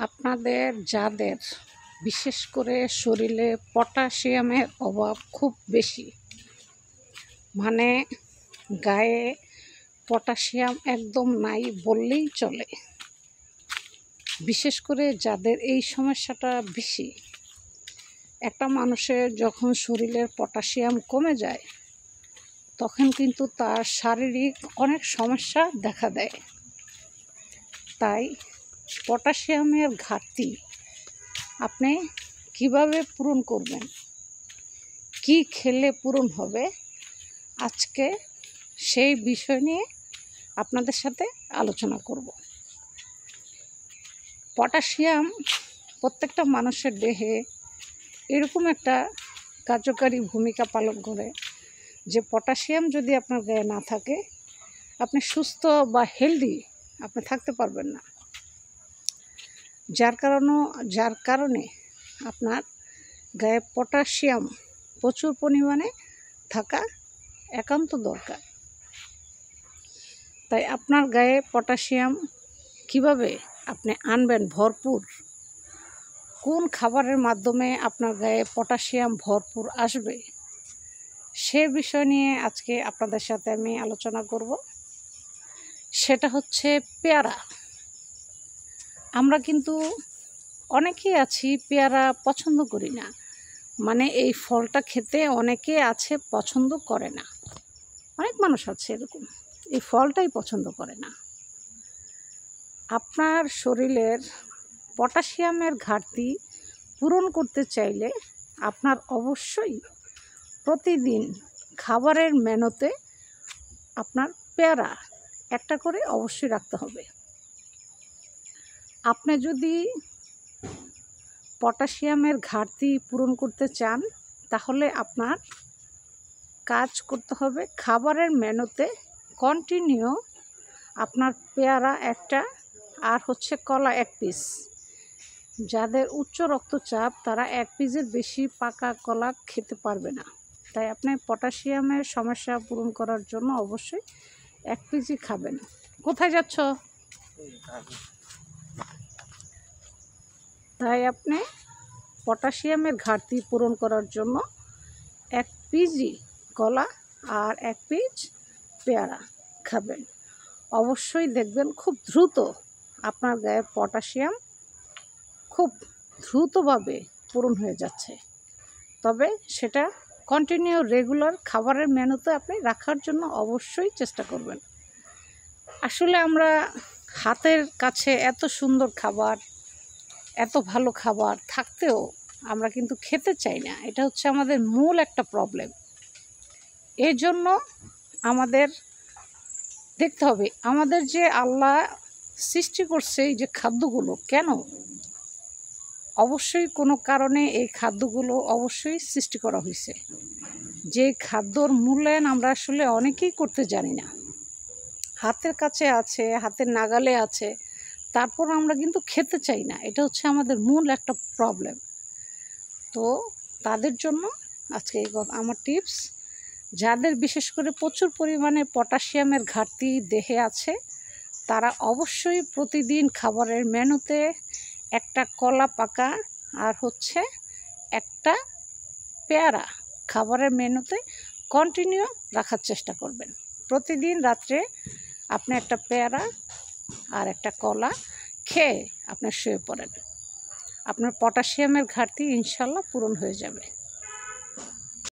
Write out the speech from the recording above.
আপনাদের যাদের বিশেষ করে শরীরে পটাশিয়ামের অভাব খুব বেশি, মানে গায়ে পটাশিয়াম একদম নাই বললেই চলে, বিশেষ করে যাদের এই সমস্যাটা বেশি, একটা মানুষের যখন শরীরের পটাশিয়াম কমে যায় তখন কিন্তু তার শারীরিক অনেক সমস্যা দেখা দেয়। তাই পটাশিয়ামের ঘাটতি আপনি কিভাবে পূরণ করবেন, কি খেলে পূরণ হবে, আজকে সেই বিষয় নিয়ে আপনাদের সাথে আলোচনা করব। পটাশিয়াম প্রত্যেকটা মানুষের দেহে এরকম একটা কার্যকারী ভূমিকা পালন করে যে পটাশিয়াম যদি আপনার গায়ে না থাকে আপনি সুস্থ বা হেলদি আপনি থাকতে পারবেন না। যার কারণে আপনার গায়ে পটাশিয়াম প্রচুর পরিমাণে থাকা একান্ত দরকার। তাই আপনার গায়ে পটাশিয়াম কিভাবে আপনি আনবেন ভরপুর, কোন খাবারের মাধ্যমে আপনার গায়ে পটাশিয়াম ভরপুর আসবে, সে বিষয় নিয়ে আজকে আপনাদের সাথে আমি আলোচনা করব। সেটা হচ্ছে পেয়ারা। আমরা কিন্তু অনেকেই আছি পেয়ারা পছন্দ করি না, মানে এই ফলটা খেতে অনেকে আছে পছন্দ করে না। অনেক মানুষ আছে এরকম, এই ফলটাই পছন্দ করে না। আপনার শরীরের পটাশিয়ামের ঘাটতি পূরণ করতে চাইলে আপনার অবশ্যই প্রতিদিন খাবারের মেনুতে আপনার পেয়ারা একটা করে অবশ্যই রাখতে হবে। আপনি যদি পটাশিয়ামের ঘাটতি পূরণ করতে চান তাহলে আপনার কাজ করতে হবে খাবারের মেনুতে কন্টিনিউ আপনার পেয়ারা একটা আর হচ্ছে কলা 1 পিস। যাদের উচ্চ রক্তচাপ তারা 1 পিসের বেশি পাকা কলা খেতে পারবে না। তাই আপনি পটাশিয়ামের সমস্যা পূরণ করার জন্য অবশ্যই 1 পিসই খাবেন। কোথায় যাচ্ছ? তাই আপনি পটাশিয়ামের ঘাটতি পূরণ করার জন্য 1 পিসই কলা আর 1 পিস পেয়ারা খাবেন। অবশ্যই দেখবেন খুব দ্রুত আপনার গায়ে পটাশিয়াম খুব দ্রুতভাবে পূরণ হয়ে যাচ্ছে। তবে সেটা কন্টিনিউ রেগুলার খাবারের মেনুতে আপনি রাখার জন্য অবশ্যই চেষ্টা করবেন। আসলে আমরা হাতের কাছে এত সুন্দর খাবার, এত ভালো খাবার থাকতেও আমরা কিন্তু খেতে চাই না। এটা হচ্ছে আমাদের মূল একটা প্রবলেম। এই জন্য আমাদের দেখতে হবে আমাদের যে আল্লাহ সৃষ্টি করছে এই যে খাদ্যগুলো, কেন অবশ্যই কোনো কারণে এই খাদ্যগুলো অবশ্যই সৃষ্টি করা হয়েছে। যে খাদ্যর মূল্যায়ন আমরা আসলে অনেকেই করতে জানি না। হাতের কাছে আছে, হাতের নাগালে আছে, তারপর আমরা কিন্তু খেতে চাই না। এটা হচ্ছে আমাদের মূল একটা প্রবলেম। তো তাদের জন্য আজকে আমার টিপস, যাদের বিশেষ করে প্রচুর পরিমাণে পটাশিয়ামের ঘাটতি দেহে আছে তারা অবশ্যই প্রতিদিন খাবারের মেনুতে একটা কলা পাকা আর হচ্ছে একটা পেয়ারা খাবারের মেনুতে কন্টিনিউ রাখার চেষ্টা করবেন। প্রতিদিন রাত্রে আপনি একটা পেয়ারা আর একটা কলা খেয়ে আপনি শুয়ে পড়েন, আপনার পটাশিয়ামের ঘাটতি ইনশাল্লাহ পূরণ হয়ে যাবে।